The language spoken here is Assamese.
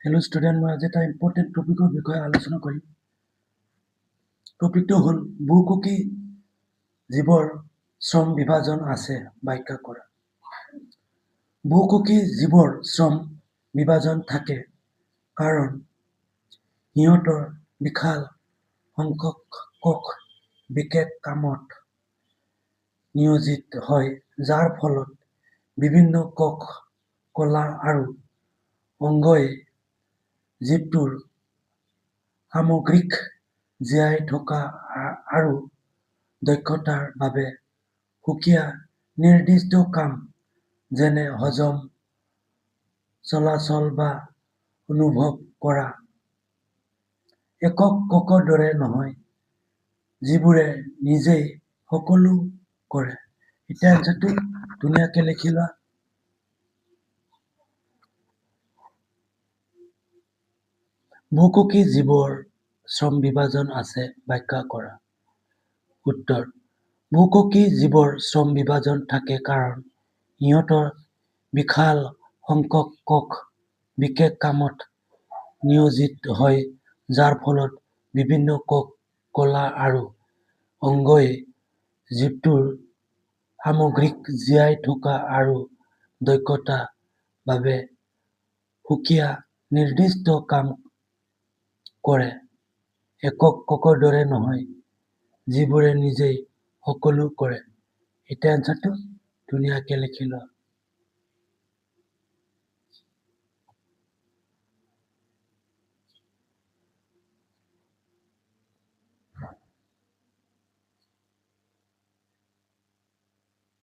হেল্ল' ষ্টুডেণ্ট, মই আজি এটা ইম্পৰ্টেণ্ট টপিকৰ বিষয়ে আলোচনা কৰিম। টপিকটো হ'ল বহুমুখী জীৱৰ শ্ৰম বিভাজন আছে ব্যাখ্যা কৰা। বহুমুখী জীৱৰ শ্ৰম বিভাজন থাকে কাৰণ সিহঁতৰ বিশাল সংখ্যক কোষ বিশেষ কামত নিয়োজিত হয়, যাৰ ফলত বিভিন্ন কোষ কলা আৰু অংগই জীৱটোৰ সামগ্ৰিক জীয়াই থকা আৰু দক্ষতাৰ বাবে সুকীয়া নিৰ্দিষ্ট কাম যেনে হজম, চলাচল বা অনুভৱ কৰা একক কোষৰ দৰে নহয়, যিবোৰে নিজেই সকলো কৰে। এতিয়া এনচাৰটো ধুনীয়াকে লিখি লোৱা। বহুমুখী জীৱৰ শ্ৰম বিভাজন আছে ব্যাখ্যা কৰা। উত্তৰ: বহুমুখী জীৱৰ শ্ৰম বিভাজন থাকে কাৰণ সিহঁতৰ বিশাল সংখ্যক কোষ বিশেষ কামত নিয়োজিত হয়, যাৰ ফলত বিভিন্ন কোষ কলা আৰু অংগই জীৱটোৰ সামগ্ৰিক জীয়াই থকা আৰু দক্ষতাৰ বাবে সুকীয়া নিৰ্দিষ্ট কাম কৰে, একক কোষৰ দৰে নহয়, যিবোৰে নিজেই সকলো কৰে। এতিয়া এনচাৰটো ধুনীয়াকে লিখি লোৱা।